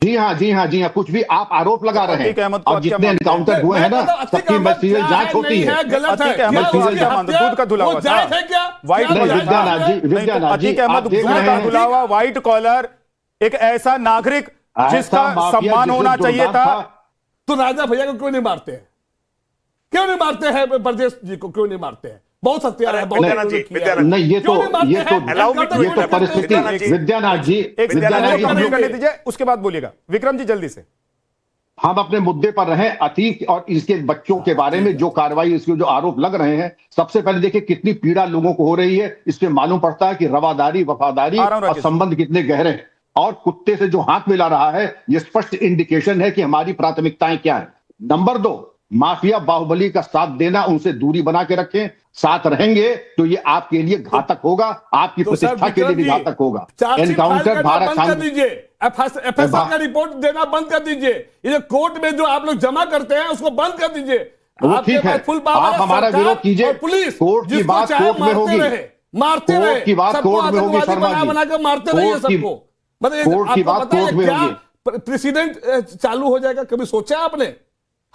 जी हाँ, जी हाँ, जी हाँ, कुछ भी आप आरोप लगा रहे अतीक हैं। अहमद को और आप क्या जितने मानते हैं? एनकाउंटर हुए हैं ना, सबकी सीरियल जांच होती है। गलत है। अतीक अहमद को आप क्या मानते हैं? दूध का धुला हुआ था, जायज है क्या? व्हाइट क्या कॉलर जायज था? विद्यानाथ जी, नहीं, तो विद्यानाथ जी, अतीक आप अहमद देख दूध रहे का हैं धुला हुआ व्हाइट कॉलर एक ऐसा नागरिक ऐसा जिसका माफिया सम्मान जिसे होना चाहिए जोरदार था। तो राजा भैया को क्यों नहीं मारते हैं? क्यों नहीं मारते हैं? ब्रजेश जी को क्यों नहीं मारते हैं? बहुत हत्यारा है, बहुत विद्यानाथ जी, उन्होंने किया है। विद्यानाथ नहीं, ये क्यों नहीं मारते हैं? परिस्थिति, विद्यानाथ जी, एक विद्यानाथ जी, कंप्लीट करने दीजिए, उसके बाद बोलिएगा विक्रम जी जल्दी से। हम अपने मुद्दे पर रहे। अतीक और इसके बच्चों के बारे में जो कार्रवाई, इसके जो आरोप लग रहे हैं, सबसे पहले देखिए कितनी पीड़ा लोगों को हो रही है। इससे मालूम पड़ता है कि रवादारी, वफादारी और संबंध कितने गहरे हैं। और कुत्ते से जो हाथ मिला रहा है, ये स्पष्ट इंडिकेशन है कि हमारी प्राथमिकताएं क्या है। नंबर 2, माफिया बाहुबली का साथ देना, उनसे दूरी बना के रखें। साथ रहेंगे तो ये आपके लिए घातक होगा, आपकी प्रतिष्ठा के लिए भी घातक होगा। एनकाउंटर भारत बंद कर दीजिए, एफएसआर का रिपोर्ट देना बंद कर दीजिए। ये कोर्ट में जो आप लोग जमा करते हैं उसको बंद कर दीजिए। वो ठीक है, आप हमारा विरोध कीजिए। पुलिस कोर्ट की बात कोर्ट में होगी, मारते रहे, कोर्ट की बात कोर्ट में होगी शर्मा जी, बना कर मारते रहिए सबको। कोर्ट की बात कोर्ट में होगी। प्रेसिडेंट चालू हो जाएगा, कभी सोचा है आपने?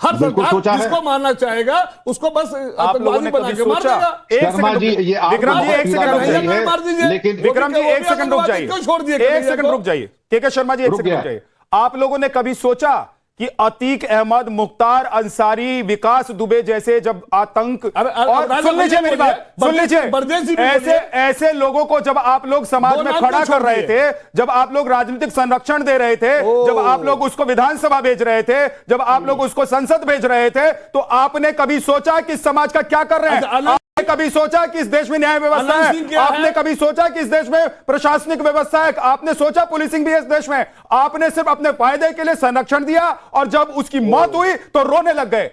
हर बिल्कुल सोचा है। जिसको मारना चाहेगा उसको बस आप लोगों ने बना कभी के मार सोचा? देगा। शर्मा जी, ये आप विक्रम जी एक सेकंड रुक जाइए, मार दीजिए। लेकिन विक्रम जी एक सेकंड रुक जाइए, क्यों छोड़ दिए? एक सेकंड रुक जाइए, के शर्मा जी एक सेकंड रुक जाइए। आप लोगों ने कभी सोचा कि अतीक अहमद, मुख्तार अंसारी, विकास दुबे जैसे जब आतंक, और सुन लीजिए मेरी बात, सुन लीजिए, ऐसे लोगों को जब आप लोग समाज में खड़ा कर रहे थे, जब आप लोग राजनीतिक संरक्षण दे रहे थे, जब आप लोग उसको विधानसभा भेज रहे थे, जब आप लोग उसको संसद भेज रहे थे, तो आपने कभी सोचा कि समाज का क्या कर रहे हैं? आपने कभी सोचा कि इस देश में न्याय व्यवस्था है? आपने कभी सोचा कि इस देश में प्रशासनिक व्यवस्था है? आपने सोचा पुलिसिंग भी है इस देश में? आपने सिर्फ अपने फायदे के लिए संरक्षण दिया, और जब उसकी मौत हुई तो रोने लग गए।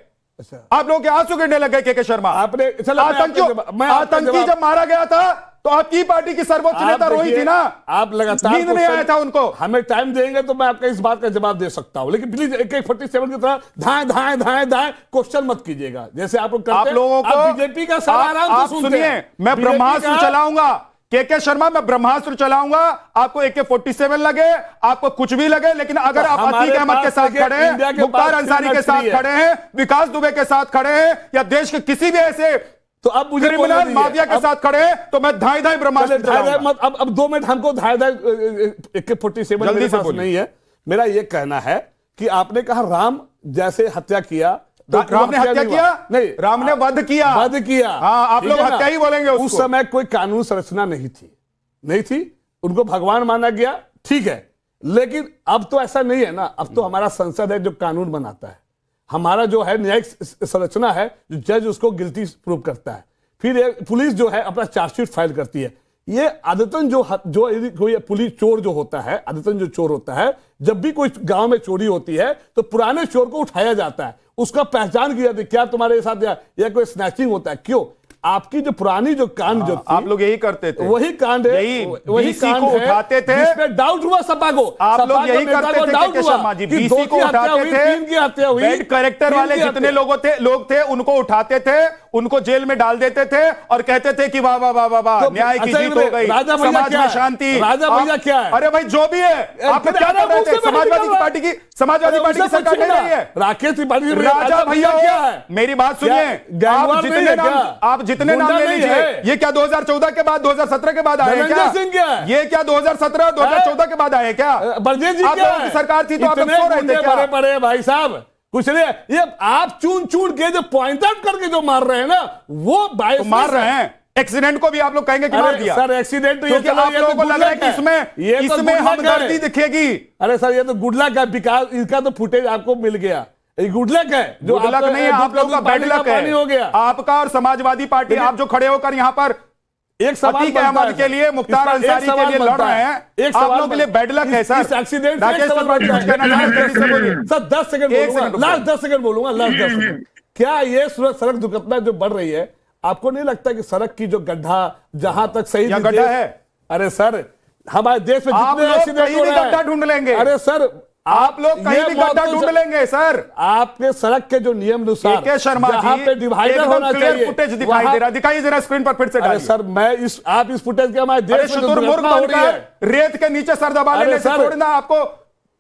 आप लोगों के आंसू गिरने लग गए। के शर्मा, आपने आतंकी जब मारा गया था तो आपकी पार्टी की सर्वोच्च नेता रोई थी ना? आप लगातार नींद नहीं आया था उनको? हमें टाइम देंगे तो मैं आपका इस बात का जवाब दे सकता हूं, लेकिन प्लीज AK-47 की तरह धाएं धाएं धाएं धाएं क्वेश्चन मत कीजिएगा जैसे आप लोग करते हैं। आप लोगों को बीजेपी का सारा आराम से सुनते हैं। मैं ब्रह्मास्त्र चलाऊंगा, के शर्मा, मैं ब्रह्मास्त्र चलाऊंगा। आपको AK-47 लगे, आपको कुछ भी लगे, लेकिन अगर आप अतीक अहमद के साथ खड़े हैं, मुख्तार अंसारी के साथ खड़े हैं, विकास दुबे के साथ खड़े हैं, या देश के किसी भी ऐसे तो अब मुझे क्रिमिनल माफिया के साथ खड़े हैं, तो मैं धाई धाई ब्रह्मास्त्र चलाऊंगा। अब 2 मिनट हमको धाई धाई AK-47 जल्दी से नहीं है। मेरा यह कहना है कि आपने कहा राम जैसे हत्या किया, तो राम ने हत्या किया? नहीं, राम ने वध किया। वध किया, हाँ, आप लोग हत्या ही बोलेंगे उसको। उस समय कोई कानून संरचना नहीं थी, उनको भगवान माना गया, ठीक है। लेकिन अब तो ऐसा नहीं है ना। अब तो हमारा संसद है जो कानून बनाता है, हमारा जो है न्यायिक संरचना है, जो जज उसको गिल्टी प्रूव करता है, फिर पुलिस जो है अपना चार्जशीट फाइल करती है। ये आदतन जो कोई पुलिस चोर जो होता है, आदतन जो चोर होता है, जब भी कोई गांव में चोरी होती है तो पुराने चोर को उठाया जाता है, उसका पहचान की जाती है, क्या तुम्हारे साथ या कोई स्नैचिंग होता है? क्यों? आपकी जो पुरानी जो कांड जो आप लोग यही करते थे, वही कांड है, वही कांड को उठाते थे, जिसमें डाउट हुआ सपा को। आप लोग यही करते थे डाउट हुआ शर्मा जी, कि BC को उठाते थे, 3 की हत्या हुई, बैड कैरेक्टर वाले जितने लोग थे उनको उठाते थे, उनको जेल में डाल देते थे और कहते थे कि वाह वाह वाह वाह वाह, न्याय की जीत हो गई, समाज में शांति। राजा भैया क्या है? अरे भाई जो भी है, आप क्या कर रहे थे? समाजवादी पार्टी की सरकार नहीं रही है। राकेश त्रिपाठी राजा भैया क्या है? मेरी बात सुनिए, आप जितने नाम ले लीजिए, ये क्या 2014 के बाद 2017 के बाद आए क्या? ये क्या 2017 2014 के बाद आए क्या? ब्रजेश जी क्या सरकार थी तो आप सो रहे थे क्या? बड़े भाई साहब कुछ नहीं, ये आप चुन के जो पॉइंट आउट करके जो मार रहे हैं ना, वो तो मार रहे हैं। एक्सीडेंट को भी आप लोग कहेंगे कि मार दिया सर, एक्सीडेंट तो क्योंकि आप लोगों को लग रहा है कि इसमें हमदर्दी दिखेगी। अरे सर, ये तो गुड लक है, बिकॉज इसका तो फुटेज आपको मिल गया। ये गुड लक है, जो गुड लक नहीं है, आप लोगों का बैड लक है हो गया आपका और समाजवादी पार्टी। आप जो खड़े होकर यहाँ पर एक सवाल अहमद के लिए, मुख्तार अंसारी के लिए लड़ रहे हैं, एक आप लोगों के लिए बैड लक है सर। एक्सीडेंट राकेश त्रिपाठी कुछ कहना चाहते हैं? सर 10 सेकंड बोलूंगा, लास्ट 10 सेकंड बोलूंगा, लास्ट 10 सेकंड। क्या ये सड़क दुर्घटना जो बढ़ रही है, आपको नहीं लगता कि सड़क की जो गड्ढा, जहां तक सही गड्ढा है? अरे सर, हमारे देश में जितने एक्सीडेंट हो रहे हैं, गड्ढा ढूंढ लेंगे। अरे सर, आप लोग कहीं भी गड्ढा ढूंढ लेंगे सर। आपके सड़क के जो नियम अनुसार के शर्मा जहां पे डिवाइडर होना चाहिए, फुटेज दिखाई दे रहा, दिखाइए जरा स्क्रीन पर फिर से। अरे सर, मैं आप इस फुटेज के हमारे देश में रेत के नीचे सर दबा लेने से थोड़ी ना आपको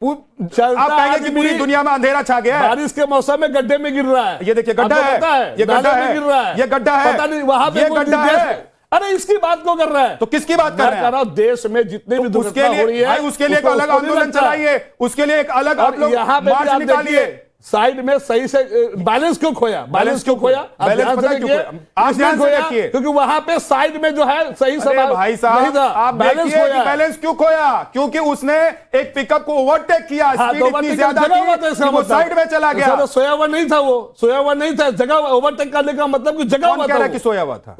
आप कहेंगे कि पूरी दुनिया में अंधेरा छा गया है। बारिश के मौसम में गड्ढे में गिर रहा है। ये देखिए गड्ढा है, ये गड्ढा है, गिर रहा है, ये गड्ढा है, पता नहीं वहां पे गड्ढा है। अरे इसकी बात क्यों कर रहा है? तो किसकी बात कर रहे हैं? देश में जितने भी उसके लिए हो रही है, उसके लिए एक अलग आंदोलन चलाइए, उसके लिए एक अलग आप लोग मार्च निकालिए। साइड में सही से बैलेंस क्यों खोया? बैलेंस क्यों खोया? बैलेंस पता क्यों खोया? आप ध्यान से देखिए, क्योंकि वहां पे साइड में जो है सही सवाल भाई साहब आप बैलेंस खोया। बैलेंस क्यों खोया? क्योंकि उसने एक पिकअप को ओवरटेक किया, स्पीड इतनी ज्यादा थी वो साइड में चला गया। सोया हुआ नहीं था, वो सोया हुआ नहीं था, जगह ओवरटेक करने का मतलब कि जगह हुआ था, कि सोया हुआ था।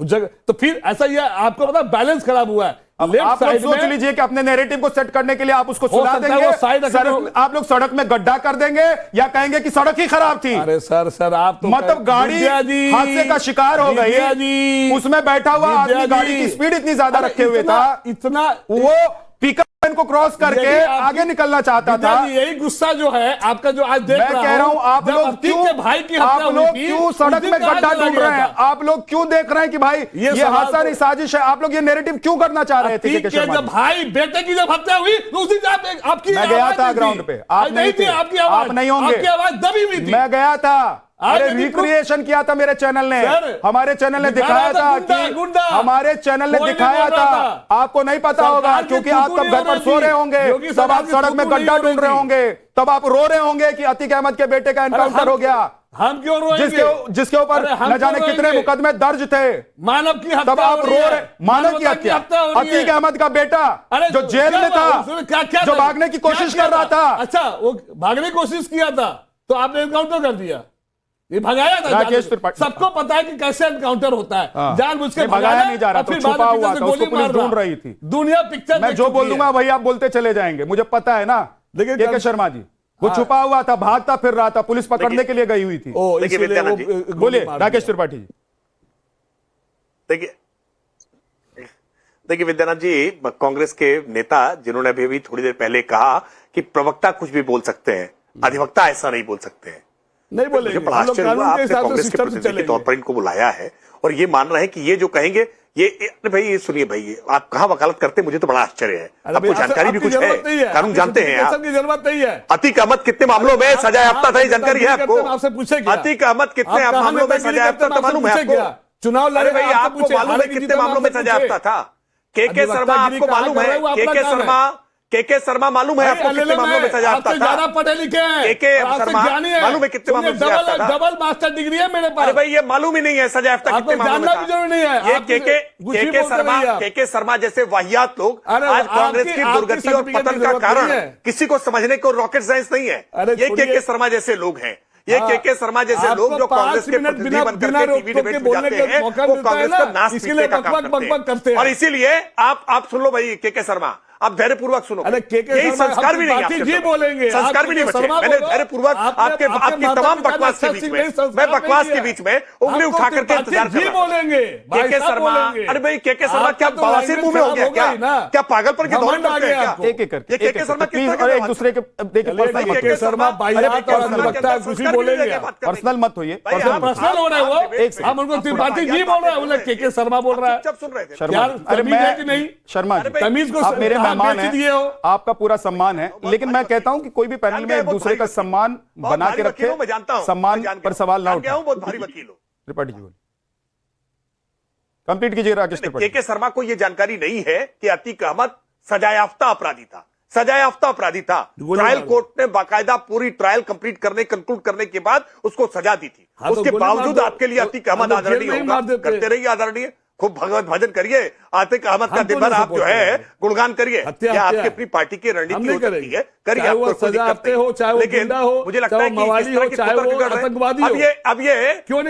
तो फिर ऐसा ही आपको पता बैलेंस खराब हुआ है। अब आप लोग सोच लीजिए कि अपने नैरेटिव को सेट करने के लिए आप उसको सुला देंगे, आप लोग सड़क में गड्ढा कर देंगे या कहेंगे कि सड़क ही खराब थी। अरे सर आप तो मतलब गाड़ी हादसे का शिकार हो गई, उसमें बैठा हुआ आदमी गाड़ी की स्पीड इतनी ज्यादा रखे हुए था, इतना वो पिकअप को क्रॉस करके आगे निकलना चाहता था। यही गुस्सा जो है आपका, जो आज देख मैं कह रहा हूं आप लोग क्यों सड़क में गड्ढा ढूंढ रहे हैं? आप लोग क्यों देख रहे हैं कि भाई ये हादसा नहीं साजिश है? आप लोग ये नैरेटिव क्यों करना चाह रहे थे? जब भाई बेटे की जब हत्या हुई उसी आपकी मैं गया था ग्राउंड पे, आप नहीं थे, आपकी आवाज नहीं होंगे, आपकी आवाज दबी हुई थी। मैं गया था, अरे रिक्रिएशन किया था मेरे चैनल ने, हमारे चैनल ने दिखाया था कि हमारे चैनल ने दिखाया था। आपको नहीं पता होगा क्योंकि आप तब घर पर सो रहे होंगे, तब आप सड़क में गड्ढा ढूंढ रहे होंगे, तब आप रो रहे होंगे कि अतीक अहमद के बेटे का एनकाउंटर हो गया। हम क्यों रोएंगे? जिसके ऊपर न जाने कितने मुकदमे दर्ज थे। मानव की हत्या, तब आप रो रहे, मानव की हत्या, अतीक अहमद का बेटा जो जेल में था, जो भागने की कोशिश कर रहा था। अच्छा, वो भागने की कोशिश किया था तो आपने एनकाउंटर कर दिया, ये भगाया था। राकेश त्रिपाठी, सबको पता है कि कैसे एनकाउंटर होता है, जानबूझ के भगाया नहीं जा रहा था, छुपा हुआ था, उसको पुलिस ढूंढ रही थी। दुनिया पिक्चर मैं जो बोल दूंगा वही आप बोलते चले जाएंगे, मुझे पता है ना। के शर्मा जी वो छुपा हुआ था, भागता फिर रहा था, पुलिस पकड़ने के लिए गई हुई थी। बोलिए राकेश त्रिपाठी जी। देखिए विद्यानाथ जी, कांग्रेस के नेता जिन्होंने अभी थोड़ी देर पहले कहा कि प्रवक्ता कुछ भी बोल सकते हैं, अधिवक्ता ऐसा नहीं बोल सकते हैं। नहीं बोलेंगे, बड़ा आश्चर्य हुआ आपने कांग्रेस के प्रतिनिधि के तौर पर इनको बुलाया है और ये मान रहे हैं कि ये जो कहेंगे ये भाई, ये सुनिए भाई, आप कहां वकालत करते हैं, मुझे तो बड़ा आश्चर्य है। आपको जानकारी भी कुछ है, कानून जानते हैं आप। जरूरत नहीं है। अतीक अहमद कितने मामलों में सजा याफ्ता था, ये जानकारी है आपको? आपसे पूछेगा अतीक अहमद कितने मामलों में सजा याफ्ता था, मालूम है आपको? चुनाव लड़े भाई, आपको मालूम है कितने मामलों में सजा याफ्ता था? के शर्मा आपको मालूम है? के शर्मा मालूम है आपको कितने मामलों में सजा याफ्ता था? ज्यादा पढ़े लिखे हैं, के शर्मा मालूम है कितने मामलों में सजा याफ्ता था? डबल मास्टर डिग्री है मेरे पास। अरे भाई, ये मालूम ही नहीं है सजा याफ्ता कितने मामलों में था? भी जरूरी नहीं है। ये के शर्मा जैसे वाहियात लोग आज कांग्रेस की दुर्गति और पतन का कारण किसी को समझने को रॉकेट साइंस नहीं है। ये के शर्मा जैसे लोग हैं, ये के शर्मा जैसे लोग जो कांग्रेस के प्रतिनिधि बनकर के टीवी डिबेट में जाते हैं, वो कांग्रेस का नाश पीटने का काम करते हैं। और इसीलिए आप सुन लो भाई, के शर्मा, आप धैर्यपूर्वक सुनो। यही संस्कार भी नहीं आपके, बोलेंगे संस्कार भी नहीं बचे। मैंने धैर्यपूर्वक आपकी तमाम बकवास के बीच में, मैं बकवास के बीच में उंगली उठा करके इंतजार कर रहा बोलेंगे के शर्मा। अरे भाई, के शर्मा क्या बवासीर मुंह में हो गया क्या पागलपन की दौड़ करते हैं क्या? एक एक करके के शर्मा और एक दूसरे के देखिए, के शर्मा बोलेंगे, पर्सनल मत होइए, पर्सनल हो रहा है वो। हम उनको त्रिपाठी जी बोल रहे हैं, उन्हें के शर्मा बोल रहा है। जब सुन रहे थे शर्मा, अरे मैं शर्मा जी, तमीज को आप मेरे मेहमान हैं, आपका पूरा सम्मान है, लेकिन मैं कहता हूं कि कोई भी पैनल में एक दूसरे का सम्मान बना के रखे, सम्मान पर सवाल ना उठाए। बहुत भारी वकील हो। त्रिपाठी जी बोलिए, कंप्लीट कीजिए राकेश त्रिपाठी। के शर्मा को यह जानकारी नहीं है कि अतीक अहमद सजायाफ्ता अपराधी था, सजायाफ्ता अपराधी था। ट्रायल कोर्ट ने बाकायदा पूरी ट्रायल कंप्लीट कंक्लूड करने के बाद उसको सजा दी थी। उसके बावजूद आपके लिए अतीक अहमद आदरणीय होगा, करते रहिए आदरणीय, खूब भगवत भजन करिए, अतीक अहमद का दिन भर आप जो है गुणगान करिए। यह आपकी अपनी पार्टी की रणनीति हो सकती है, करिए, आपको कोई दिक्कत नहीं। हो, चाहे लेकिन मुझे लगता है कि इस तरह की कुतर बिगड़ रहे हैं। अब ये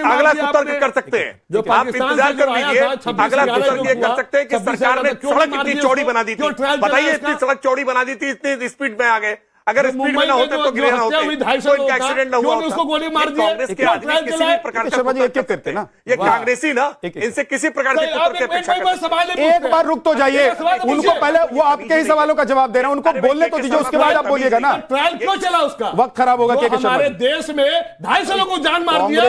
अगला कुतर कर सकते हैं, आप इंतजार कर लीजिए। अगला कुतर ये कर सकते हैं कि सरकार ने सड़क इतनी चौड़ी बना दी थी, बताइए, इतनी सड़क चौड़ी बना दी थी, इतनी स्पीड में आ गए। अगर स्पीड में ना होते तो गिरे ना होते, कोई एक्सीडेंट ना हुआ होता। उसको गोली मार दिया। कांग्रेस के आदमी किसी भी प्रकार का करते ना, ये कांग्रेसी ना, इनसे किसी प्रकार के कुतर की अपेक्षा करते हैं। एक बार रुक तो जाइए, उनको पहले वो आपके ही सवालों का जवाब दे रहे हैं, उनको बोलने तो दीजिए, उसके बाद आप बोलिएगा ना। ट्रायल क्यों चला उसका? वक्त खराब होगा। हमारे देश में 250 लोगों को जान मार दिया।